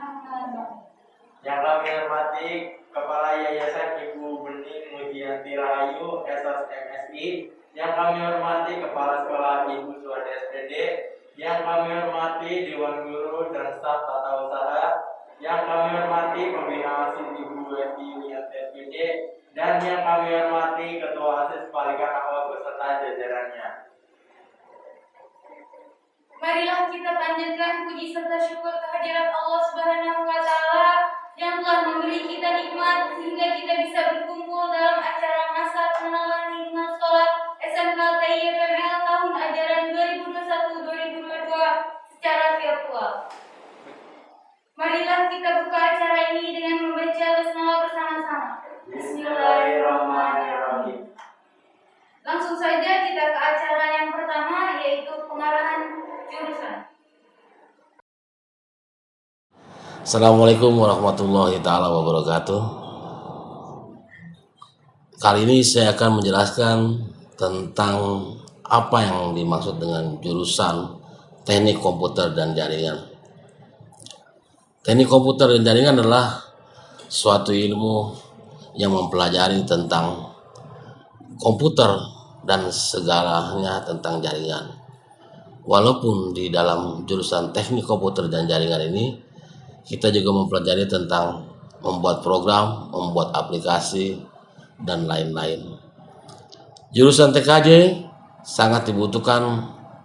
Yang kami hormati Kepala Yayasan Ibu Bening Mujianti Rahayu SSMSI, yang kami hormati Kepala Sekolah Ibu Suwada SPD, yang kami hormati Dewan Guru dan staf tata usaha, yang kami hormati Pembina OSIS Ibu Westi Yulianti SPD, dan yang kami hormati Ketua OSIS Palikan Awal beserta jajarannya. Marilah kita panjatkan puji serta syukur kehadirat Allah Subhanahu wa Ta'ala yang telah memberi kita nikmat sehingga kita bisa berkumpul dalam acara masa pengenalan lingkungan sekolah SMK TIPML tahun ajaran 2021-2022 secara virtual. Marilah kita buka acara ini dengan membaca basmalah bersama-sama. Bismillahirrahmanirrahim. Langsung saja kita ke acara yang pertama, yaitu pengarahan jurusan. Assalamualaikum warahmatullahi taala wabarakatuh. Kali ini saya akan menjelaskan tentang apa yang dimaksud dengan jurusan Teknik Komputer dan Jaringan. Teknik Komputer dan Jaringan adalah suatu ilmu yang mempelajari tentang komputer dan segalanya tentang jaringan. Walaupun di dalam jurusan Teknik Komputer dan Jaringan ini kita juga mempelajari tentang membuat program, membuat aplikasi, dan lain-lain. Jurusan TKJ sangat dibutuhkan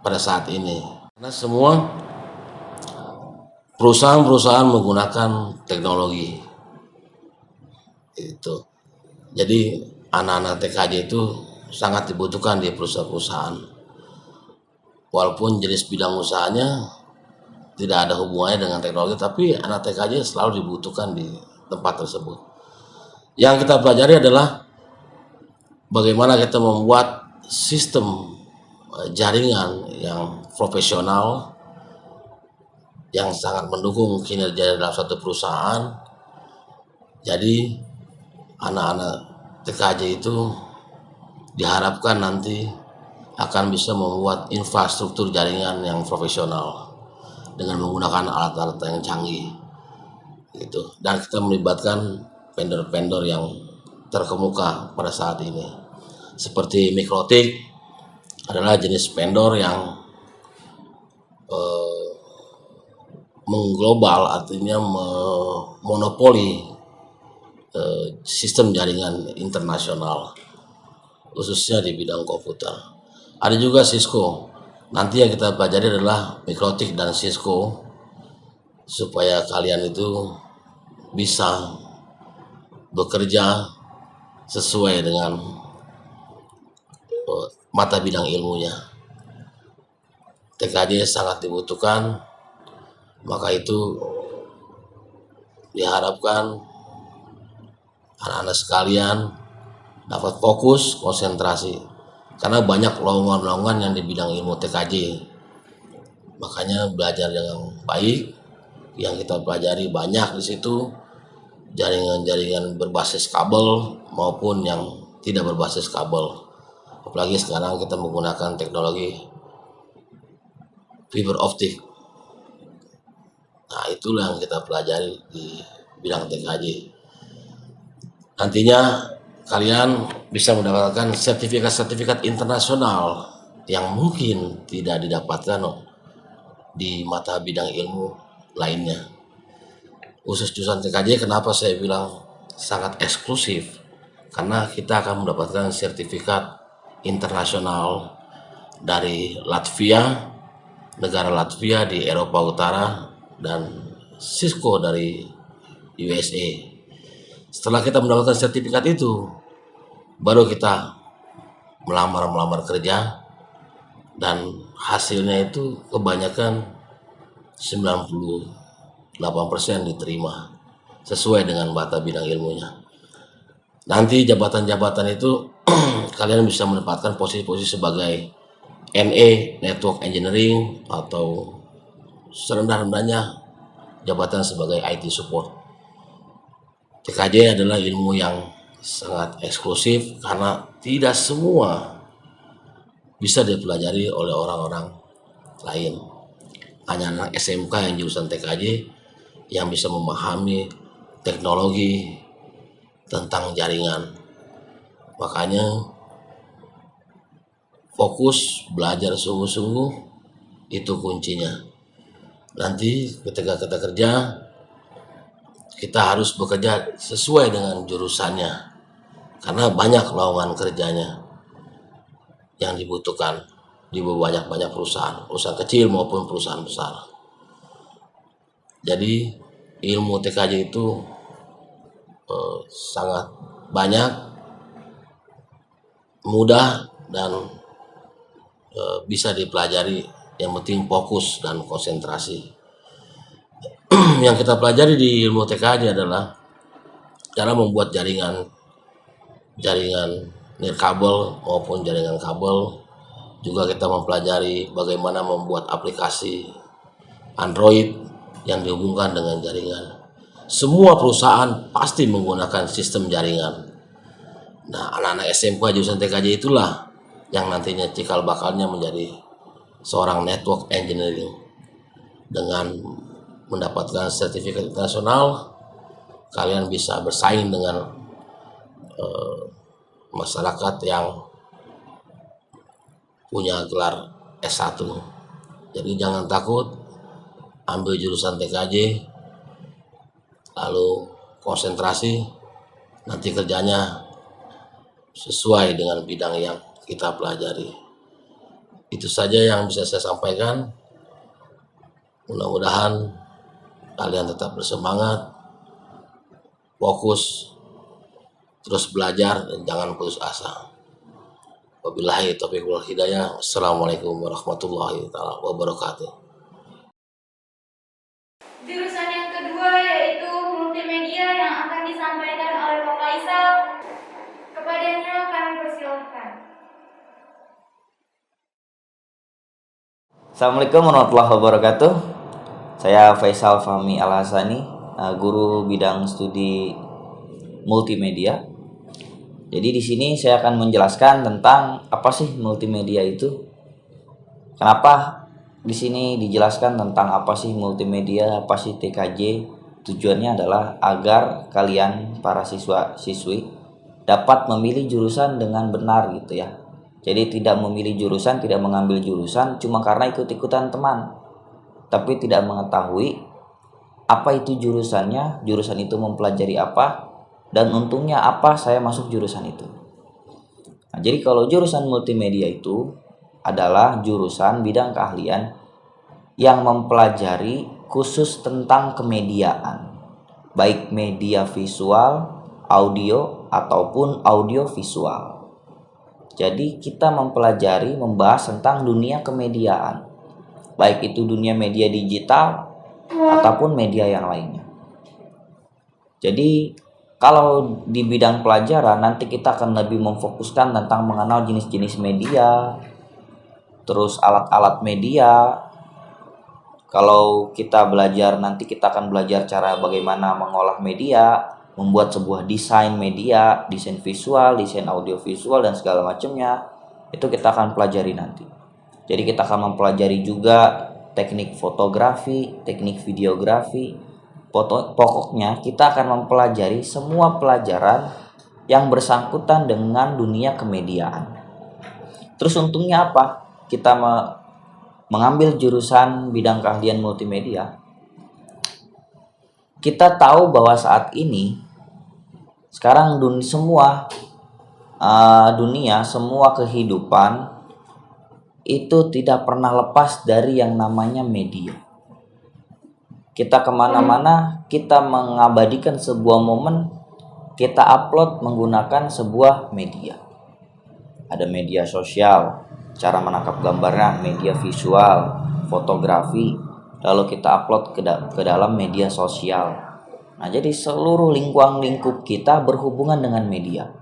pada saat ini karena semua perusahaan-perusahaan menggunakan teknologi. Jadi anak-anak TKJ itu sangat dibutuhkan di perusahaan-perusahaan. Walaupun jenis bidang usahanya tidak ada hubungannya dengan teknologi, tapi anak TKJ selalu dibutuhkan di tempat tersebut. Yang kita pelajari adalah bagaimana kita membuat sistem jaringan yang profesional yang sangat mendukung kinerja dalam suatu perusahaan. Jadi anak-anak TKJ itu diharapkan nanti akan bisa membuat infrastruktur jaringan yang profesional dengan menggunakan alat-alat yang canggih gitu. Dan kita melibatkan vendor-vendor yang terkemuka pada saat ini seperti Mikrotik adalah jenis vendor yang mengglobal, artinya monopoli sistem jaringan internasional khususnya di bidang komputer. Ada juga Cisco. Nanti yang kita pelajari adalah Mikrotik dan Cisco supaya kalian itu bisa bekerja sesuai dengan mata bidang ilmunya. TKJ sangat dibutuhkan, maka itu diharapkan anak-anak sekalian dapat fokus, konsentrasi. Karena banyak lowongan-lowongan yang di bidang ilmu TKJ. Makanya belajar dengan baik. Yang kita pelajari banyak di situ jaringan-jaringan berbasis kabel maupun yang tidak berbasis kabel. Apalagi sekarang kita menggunakan teknologi fiber optik. Nah, itulah yang kita pelajari di bidang TKJ. Nantinya kalian bisa mendapatkan sertifikat-sertifikat internasional yang mungkin tidak didapatkan di mata bidang ilmu lainnya. Khusus jurusan TKJ, kenapa saya bilang sangat eksklusif? Karena kita akan mendapatkan sertifikat internasional dari Latvia, negara Latvia di Eropa Utara, dan Cisco dari USA. Setelah kita mendapatkan sertifikat itu, baru kita melamar kerja, dan hasilnya itu kebanyakan 98% diterima sesuai dengan mata bidang ilmunya. Nanti jabatan-jabatan itu kalian bisa menempatkan posisi-posisi sebagai NE, Network Engineering, atau serendah-rendahnya jabatan sebagai IT Support. TKJ adalah ilmu yang sangat eksklusif karena tidak semua bisa dipelajari oleh orang-orang lain. Hanya anak SMK yang jurusan TKJ yang bisa memahami teknologi tentang jaringan. Makanya fokus belajar sungguh-sungguh itu kuncinya. Nanti ketika kita kerja, kita harus bekerja sesuai dengan jurusannya, karena banyak lowongan kerjanya yang dibutuhkan di banyak perusahaan kecil maupun perusahaan besar. Jadi ilmu TKJ itu sangat banyak, mudah, dan bisa dipelajari. Yang penting fokus dan konsentrasi. Yang kita pelajari di ilmu TKJ adalah cara membuat jaringan nirkabel maupun jaringan kabel. Juga kita mempelajari bagaimana membuat aplikasi Android yang dihubungkan dengan jaringan. Semua perusahaan pasti menggunakan sistem jaringan. Nah, anak-anak SMK jurusan TKJ itulah yang nantinya cikal bakalnya menjadi seorang network engineering. Dengan mendapatkan sertifikat internasional, kalian bisa bersaing dengan masyarakat yang punya gelar S1. Jadi jangan takut, ambil jurusan TKJ, lalu konsentrasi, nanti kerjanya sesuai dengan bidang yang kita pelajari. Itu saja yang bisa saya sampaikan. Mudah-mudahan kalian tetap bersemangat, fokus, terus belajar, dan jangan putus asa. Wabillahi taufiq wal hidayah. Assalamualaikum warahmatullahi wabarakatuh. Jurusan yang kedua yaitu multimedia yang akan disampaikan oleh Pak Faisal. Kepadanya kami persilahkan. Assalamualaikum warahmatullahi wabarakatuh. Saya Faisal Fahmi Al-Hasani, guru bidang studi multimedia. Jadi di sini saya akan menjelaskan tentang apa sih multimedia itu. Kenapa di sini dijelaskan tentang apa sih multimedia, apa sih TKJ? Tujuannya adalah agar kalian para siswa-siswi dapat memilih jurusan dengan benar gitu ya. Jadi tidak memilih jurusan, tidak mengambil jurusan cuma karena ikut-ikutan teman, tapi tidak mengetahui apa itu jurusannya, jurusan itu mempelajari apa, dan untungnya apa saya masuk jurusan itu. Nah, jadi kalau jurusan multimedia itu adalah jurusan bidang keahlian yang mempelajari khusus tentang kemediaan, baik media visual, audio, ataupun audio visual. Jadi kita mempelajari, membahas tentang dunia kemediaan, baik itu dunia media digital ataupun media yang lainnya. Jadi kalau di bidang pelajaran nanti kita akan lebih memfokuskan tentang mengenal jenis-jenis media, terus alat-alat media. Kalau kita belajar, nanti kita akan belajar cara bagaimana mengolah media, membuat sebuah desain media, desain visual, desain audio visual, dan segala macamnya. Itu kita akan pelajari nanti. Jadi kita akan mempelajari juga teknik fotografi, teknik videografi. Pokoknya kita akan mempelajari semua pelajaran yang bersangkutan dengan dunia kemediaan. Terus untungnya apa? Kita mengambil jurusan bidang keahlian multimedia. Kita tahu bahwa saat ini sekarang semua kehidupan itu tidak pernah lepas dari yang namanya media. Kita kemana-mana, kita mengabadikan sebuah momen, kita upload menggunakan sebuah media. Ada media sosial, cara menangkap gambarnya, media visual, fotografi, lalu kita upload ke dalam media sosial. Nah, jadi seluruh lingkup kita berhubungan dengan media.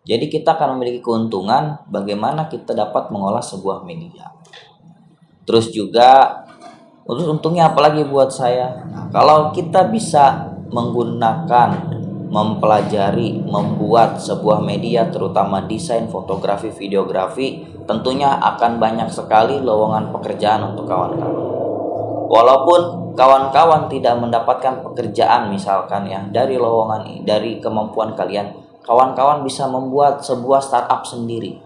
Jadi kita akan memiliki keuntungan bagaimana kita dapat mengolah sebuah media. Terus juga, untungnya apalagi buat saya, nah, kalau kita bisa menggunakan, mempelajari, membuat sebuah media, terutama desain, fotografi, videografi, tentunya akan banyak sekali lowongan pekerjaan untuk kawan-kawan. Walaupun kawan-kawan tidak mendapatkan pekerjaan misalkan ya dari lowongan, dari kemampuan kalian, kawan-kawan bisa membuat sebuah startup sendiri,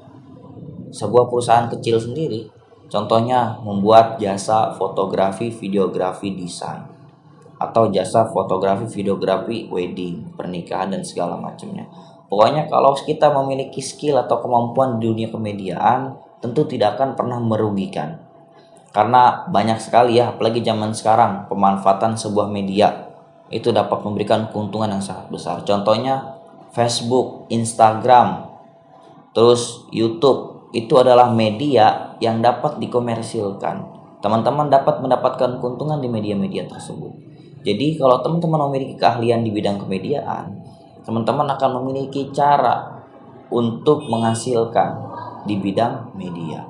sebuah perusahaan kecil sendiri. Contohnya membuat jasa fotografi, videografi, desain, atau jasa fotografi, videografi, wedding, pernikahan dan segala macamnya. Pokoknya kalau kita memiliki skill atau kemampuan di dunia kemediaan, tentu tidak akan pernah merugikan. Karena banyak sekali ya, apalagi zaman sekarang, pemanfaatan sebuah media itu dapat memberikan keuntungan yang sangat besar. Contohnya Facebook, Instagram, terus YouTube, itu adalah media yang dapat dikomersilkan. Teman-teman dapat mendapatkan keuntungan di media-media tersebut. Jadi kalau teman-teman memiliki keahlian di bidang kemediaan, teman-teman akan memiliki cara untuk menghasilkan di bidang media.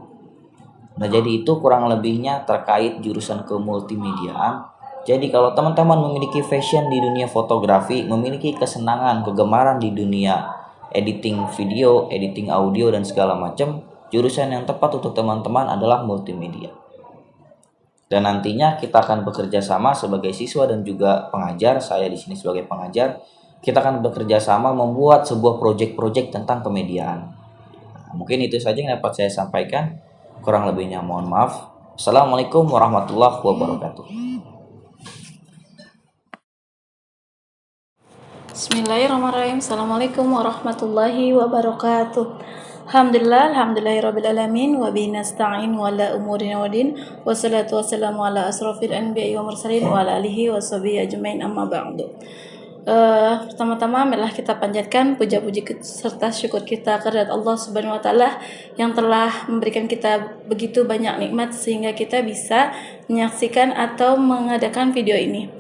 Nah, jadi itu kurang lebihnya terkait jurusan kemultimediaan. Jadi kalau teman-teman memiliki passion di dunia fotografi, memiliki kesenangan, kegemaran di dunia editing video, editing audio dan segala macam, jurusan yang tepat untuk teman-teman adalah multimedia. Dan nantinya kita akan bekerja sama sebagai siswa dan juga pengajar. Saya di sini sebagai pengajar. Kita akan bekerja sama membuat sebuah proyek-proyek tentang kemediaan. Nah, mungkin itu saja yang dapat saya sampaikan. Kurang lebihnya mohon maaf. Assalamualaikum warahmatullahi wabarakatuh. Bismillahirrahmanirrahim. Assalamualaikum warahmatullahi wabarakatuh. Alhamdulillahirrabbilalamin. Wabihi nasta'in wa ala umurina wadin. Wassalatu wassalamu ala asrafil anbiya'i wa mursalin wa ala alihi wa sahbihi ajmain amma ba'du. Pertama-tama marilah kita panjatkan puja-puji serta syukur kita kepada Allah Subhanahu wa taala yang telah memberikan kita begitu banyak nikmat sehingga kita bisa menyaksikan atau mengadakan video ini.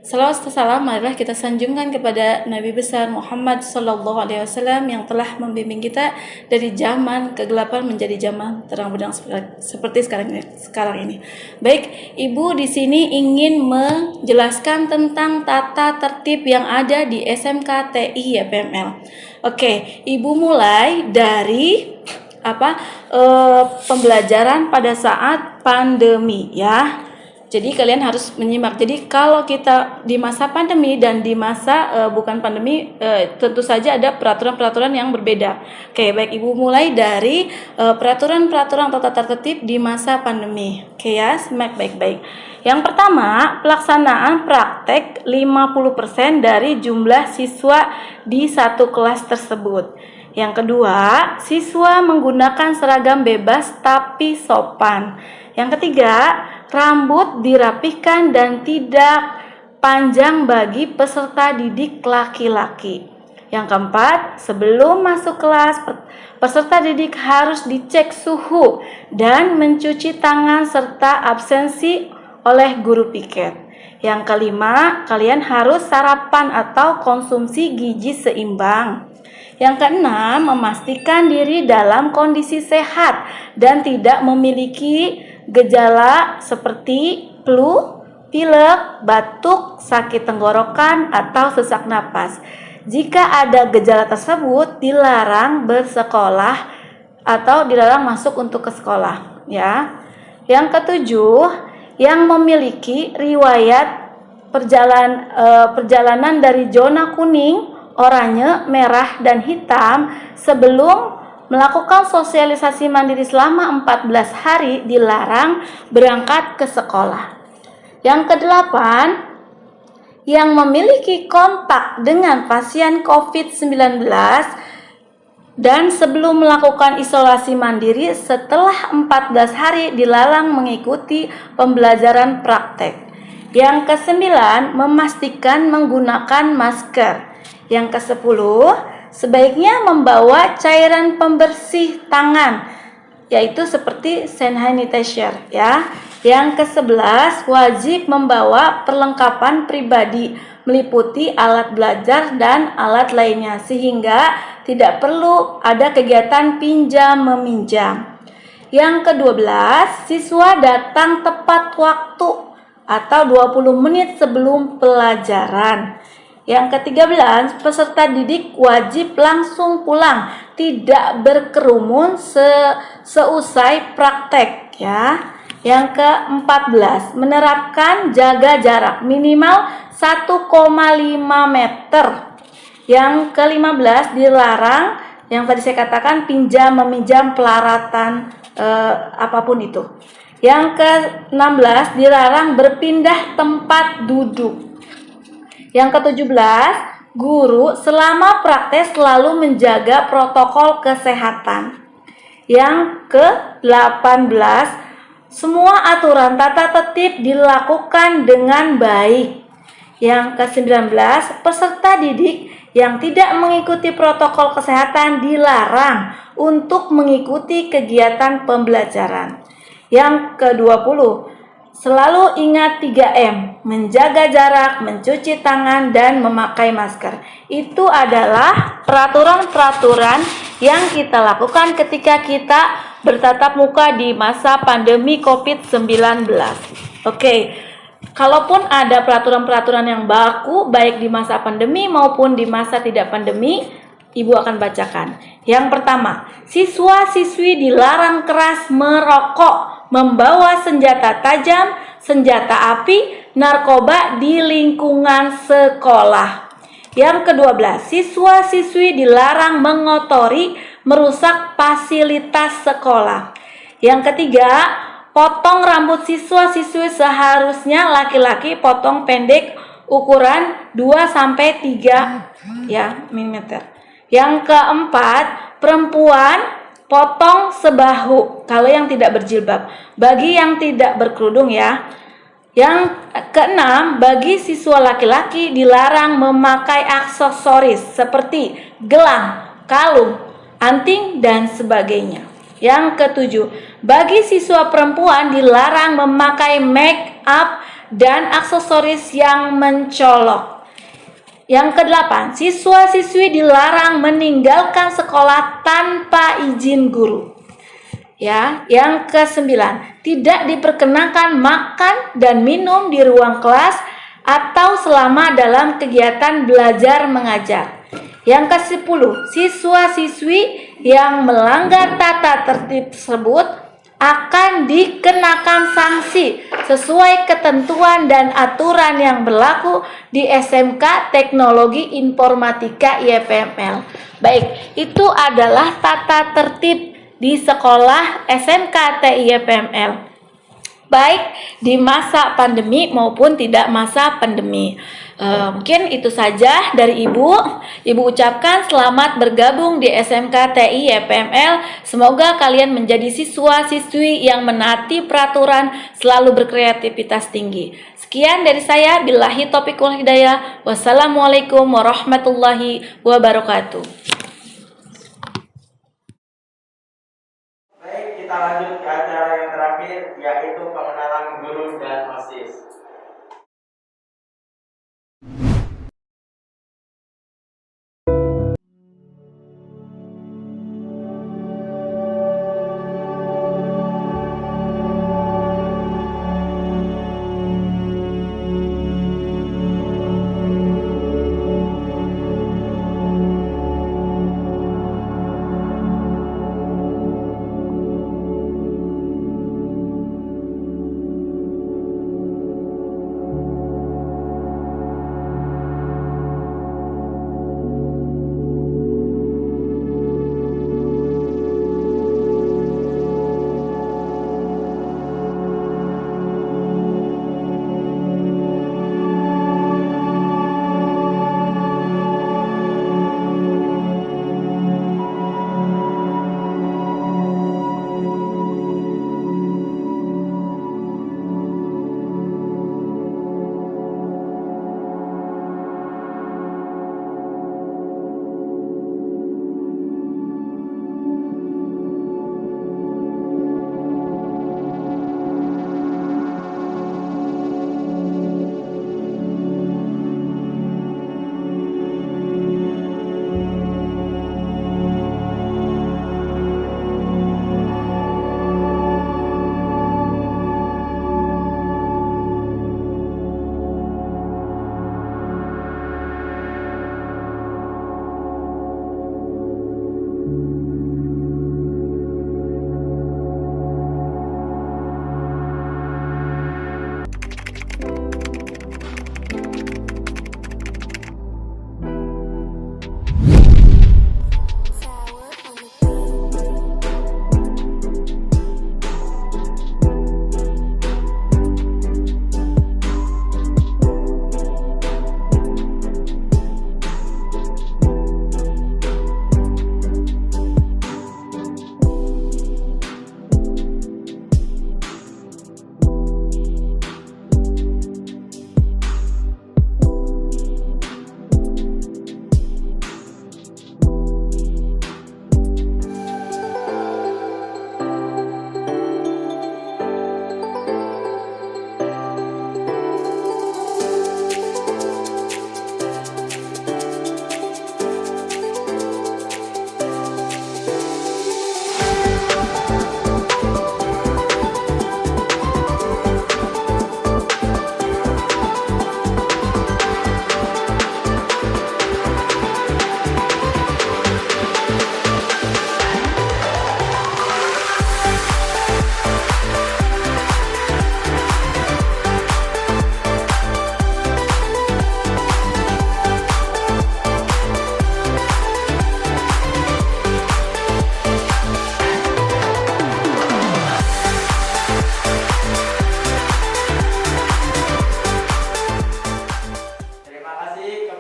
Salawat serta salam marilah kita sanjungkan kepada Nabi besar Muhammad sallallahu alaihi wasallam yang telah membimbing kita dari zaman kegelapan menjadi zaman terang benderang seperti sekarang ini. Baik, Ibu di sini ingin menjelaskan tentang tata tertib yang ada di SMK TI YPML. Oke, Ibu mulai dari pembelajaran pada saat pandemi ya. Jadi kalian harus menyimak. Jadi kalau kita di masa pandemi dan di masa bukan pandemi, tentu saja ada peraturan-peraturan yang berbeda. Oke, baik Ibu mulai dari peraturan-peraturan atau tata tertib di masa pandemi. Oke ya, simak baik-baik. Yang pertama, pelaksanaan praktek 50% dari jumlah siswa di satu kelas tersebut. Yang kedua, siswa menggunakan seragam bebas tapi sopan. Yang ketiga, rambut dirapihkan dan tidak panjang bagi peserta didik laki-laki. Yang keempat, sebelum masuk kelas, peserta didik harus dicek suhu dan mencuci tangan serta absensi oleh guru piket. Yang kelima, kalian harus sarapan atau konsumsi gizi seimbang. Yang keenam, memastikan diri dalam kondisi sehat dan tidak memiliki gejala seperti flu, pilek, batuk, sakit tenggorokan, atau sesak napas. Jika ada gejala tersebut, dilarang bersekolah atau dilarang masuk untuk ke sekolah. Ya. Yang ketujuh, yang memiliki riwayat perjalanan dari zona kuning, oranye, merah, dan hitam sebelum melakukan sosialisasi mandiri selama 14 hari dilarang berangkat ke sekolah. Yang kedelapan, yang memiliki kontak dengan pasien COVID-19 dan sebelum melakukan isolasi mandiri setelah 14 hari dilarang mengikuti pembelajaran praktek. Yang kesembilan, memastikan menggunakan masker. Yang kesepuluh, sebaiknya membawa cairan pembersih tangan, yaitu seperti hand sanitizer ya. Yang ke-11, wajib membawa perlengkapan pribadi meliputi alat belajar dan alat lainnya sehingga tidak perlu ada kegiatan pinjam-meminjam. Yang ke-12, siswa datang tepat waktu atau 20 menit sebelum pelajaran. Yang ke-13, peserta didik wajib langsung pulang, tidak berkerumun seusai praktek ya. Yang ke-14, menerapkan jaga jarak minimal 1,5 meter. Yang ke-15, dilarang yang tadi saya katakan pinjam meminjam pelaratan apapun itu. Yang ke-16, dilarang berpindah tempat duduk. Yang ke-17, guru selama praktek selalu menjaga protokol kesehatan. Yang ke-18, semua aturan tata tertib dilakukan dengan baik. Yang ke-19, peserta didik yang tidak mengikuti protokol kesehatan dilarang untuk mengikuti kegiatan pembelajaran. Yang ke-20, selalu ingat 3M, menjaga jarak, mencuci tangan, dan memakai masker. Itu adalah peraturan-peraturan yang kita lakukan ketika kita bertatap muka di masa pandemi COVID-19. Oke. Kalaupun ada peraturan-peraturan yang baku, baik di masa pandemi maupun di masa tidak pandemi, Ibu akan bacakan. Yang pertama, siswa-siswi dilarang keras merokok, membawa senjata tajam, senjata api, narkoba di lingkungan sekolah. Yang ke-12, siswa-siswi dilarang mengotori, merusak fasilitas sekolah. Yang ketiga, potong rambut siswa-siswi seharusnya laki-laki potong pendek ukuran 2-3 mm. Yang keempat, perempuan potong sebahu kalau yang tidak berjilbab. Bagi yang tidak berkerudung ya. Yang keenam, bagi siswa laki-laki dilarang memakai aksesoris seperti gelang, kalung, anting, dan sebagainya. Yang ketujuh, bagi siswa perempuan dilarang memakai make up dan aksesoris yang mencolok. Yang kedelapan, siswa-siswi dilarang meninggalkan sekolah tanpa izin guru. Ya, yang kesembilan, tidak diperkenakan makan dan minum di ruang kelas atau selama dalam kegiatan belajar mengajar. Yang ke-10, siswa-siswi yang melanggar tata tertib tersebut akan dikenakan sanksi sesuai ketentuan dan aturan yang berlaku di SMK Teknologi Informatika IPML. Baik, itu adalah tata tertib di sekolah SMK TIPML. Baik di masa pandemi maupun tidak masa pandemi. Mungkin itu saja dari Ibu. Ibu ucapkan selamat bergabung di SMK TI YPML. Semoga kalian menjadi siswa-siswi yang menaati peraturan, selalu berkreativitas tinggi. Sekian dari saya. Billahi taufiq wal hidayah. Wassalamualaikum warahmatullahi wabarakatuh. Baik, kita lanjut ke acara yang terakhir, yaitu pengenalan guru dan OSIS.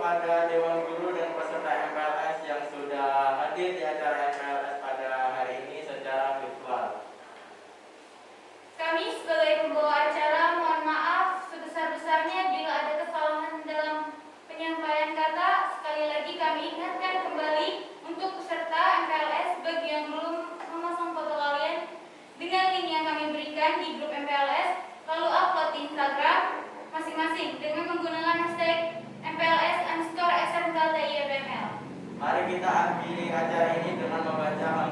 kepada Dewan Guru dan peserta MPLS yang sudah hadir di acara MPLS pada hari ini secara virtual. Kami sebagai pembawa acara mohon maaf sebesar-besarnya bila ada kesalahan dalam penyampaian kata. Sekali lagi kami ingatkan kembali untuk peserta MPLS bagi yang belum memasang foto kalian dengan link yang kami berikan di grup MPLS, lalu upload di Instagram masing-masing dengan menggunakan hashtag MPLS_SMK TIFML. Mari kita akhiri acara ini dengan membaca